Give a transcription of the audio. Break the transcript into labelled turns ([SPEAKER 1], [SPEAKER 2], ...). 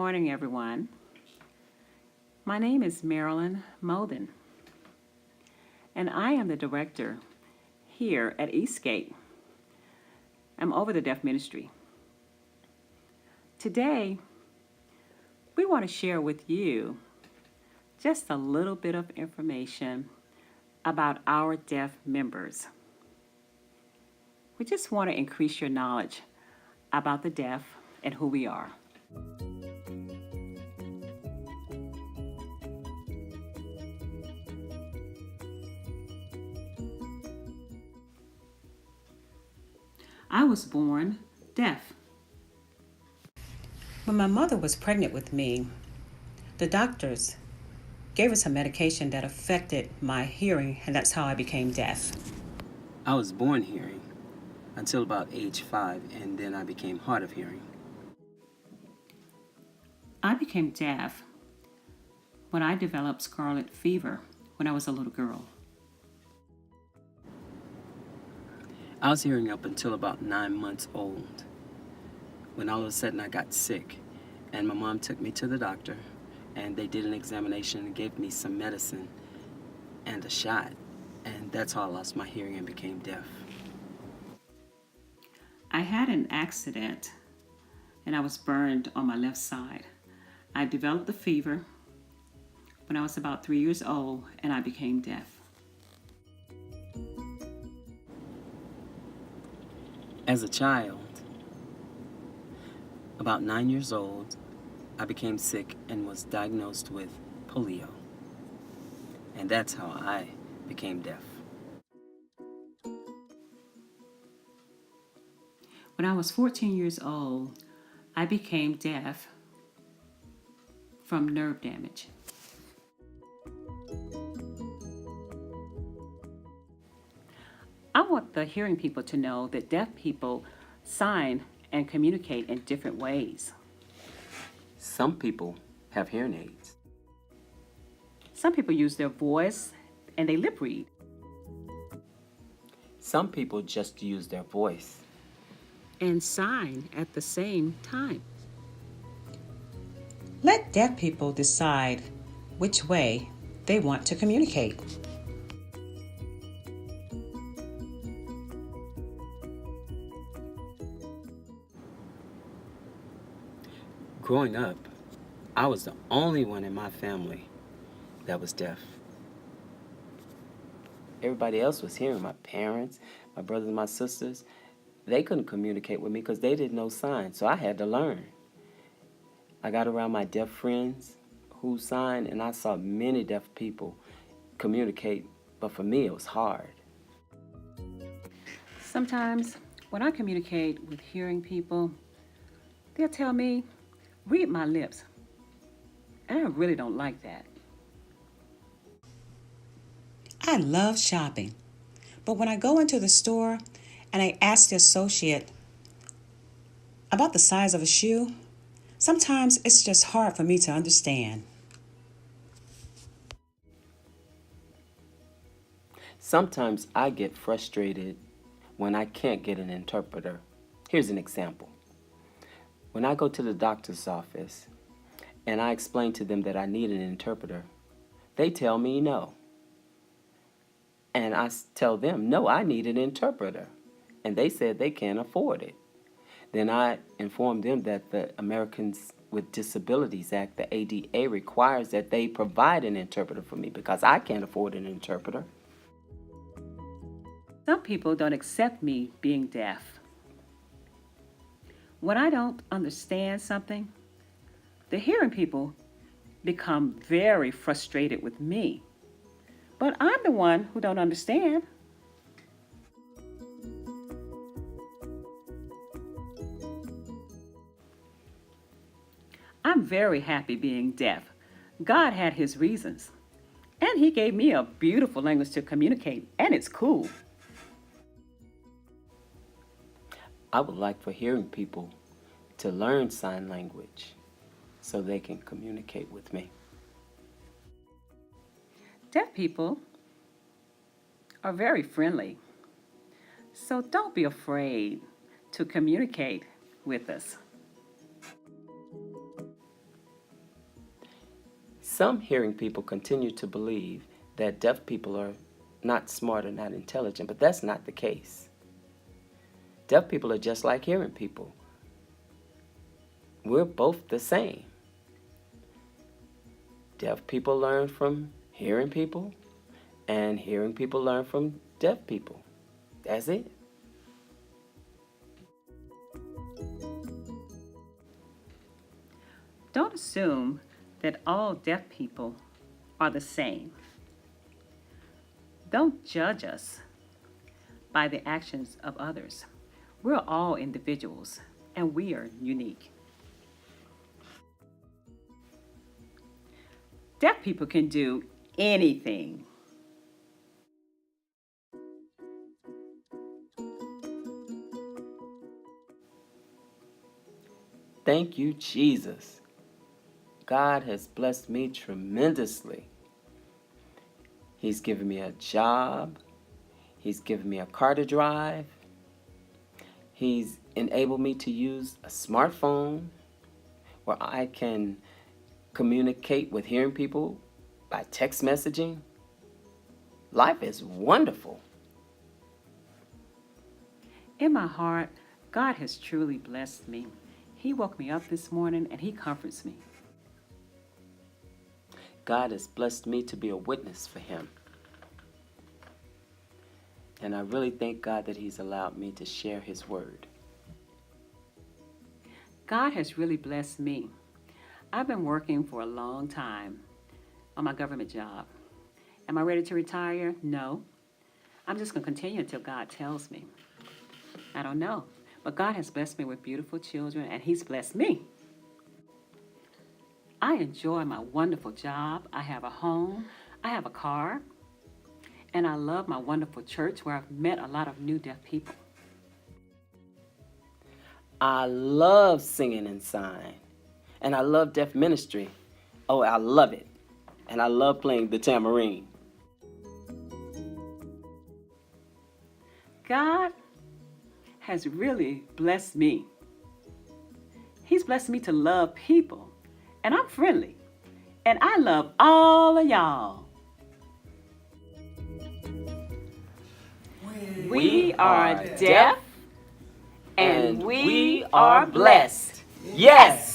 [SPEAKER 1] morning, everyone. My name is Marilyn Molden, and I am the director here at Eastgate. I'm over the deaf ministry. Today, we want to share with you just a little bit of information about our deaf members. We just want to increase your knowledge about the deaf and who we are. I was born deaf. When my mother was pregnant with me, the doctors gave us some medication that affected my hearing, and that's how I became deaf.
[SPEAKER 2] I was born hearing until about age 5, and then I became hard of hearing.
[SPEAKER 1] I became deaf when I developed scarlet fever when I was a little girl.
[SPEAKER 2] I was hearing up until about 9 months old, when all of a sudden I got sick, and my mom took me to the doctor, and they did an examination and gave me some medicine and a shot, and that's how I lost my hearing and became deaf.
[SPEAKER 1] I had an accident and I was burned on my left side. I developed the fever when I was about 3 years old and I became deaf.
[SPEAKER 2] As a child, about 9 years old, I became sick and was diagnosed with polio. And that's how I became deaf.
[SPEAKER 1] When I was 14 years old, I became deaf from nerve damage. I want the hearing people to know that deaf people sign and communicate in different ways.
[SPEAKER 2] Some people have hearing aids.
[SPEAKER 1] Some people use their voice and they lip read.
[SPEAKER 2] Some people just use their voice.
[SPEAKER 1] And sign at the same time.
[SPEAKER 3] Let deaf people decide which way they want to communicate.
[SPEAKER 2] Growing up, I was the only one in my family that was deaf. Everybody else was hearing. My parents, my brothers and my sisters, they couldn't communicate with me because they didn't know signs, so I had to learn. I got around my deaf friends who signed, and I saw many deaf people communicate, but for me it was hard.
[SPEAKER 1] Sometimes when I communicate with hearing people, they'll tell me, read my lips. And I really don't like that.
[SPEAKER 3] I love shopping, but when I go into the store and I ask the associate about the size of a shoe, sometimes it's just hard for me to understand.
[SPEAKER 2] Sometimes I get frustrated when I can't get an interpreter. Here's an example. When I go to the doctor's office and I explain to them that I need an interpreter, they tell me no. And I tell them, no, I need an interpreter. And they said they can't afford it. Then I inform them that the Americans with Disabilities Act, the ADA, requires that they provide an interpreter for me because I can't afford an interpreter.
[SPEAKER 1] Some people don't accept me being deaf. When I don't understand something, the hearing people become very frustrated with me. But I'm the one who don't understand. I'm very happy being deaf. God had his reasons. And he gave me a beautiful language to communicate, and it's cool.
[SPEAKER 2] I would like for hearing people to learn sign language so they can communicate with me.
[SPEAKER 1] Deaf people are very friendly, so don't be afraid to communicate with us.
[SPEAKER 2] Some hearing people continue to believe that deaf people are not smart or not intelligent, but that's not the case. Deaf people are just like hearing people. We're both the same. Deaf people learn from hearing people, and hearing people learn from deaf people. That's it.
[SPEAKER 1] Don't assume that all deaf people are the same. Don't judge us by the actions of others. We're all individuals, and we are unique. Deaf people can do anything.
[SPEAKER 2] Thank you, Jesus. God has blessed me tremendously. He's given me a job. He's given me a car to drive. He's enabled me to use a smartphone where I can communicate with hearing people by text messaging. Life is wonderful.
[SPEAKER 1] In my heart, God has truly blessed me. He woke me up this morning and He comforts me.
[SPEAKER 2] God has blessed me to be a witness for Him. And I really thank God that He's allowed me to share His word.
[SPEAKER 1] God has really blessed me. I've been working for a long time on my government job. Am I ready to retire? No. I'm just going to continue until God tells me. I don't know. But God has blessed me with beautiful children, and He's blessed me. I enjoy my wonderful job. I have a home. I have a car. And I love my wonderful church where I've met a lot of new deaf people.
[SPEAKER 2] I love singing and sign. And I love deaf ministry. Oh, I love it. And I love playing the tambourine.
[SPEAKER 1] God has really blessed me. He's blessed me to love people. And I'm friendly. And I love all of y'all. We are deaf and we are blessed.
[SPEAKER 2] Yes!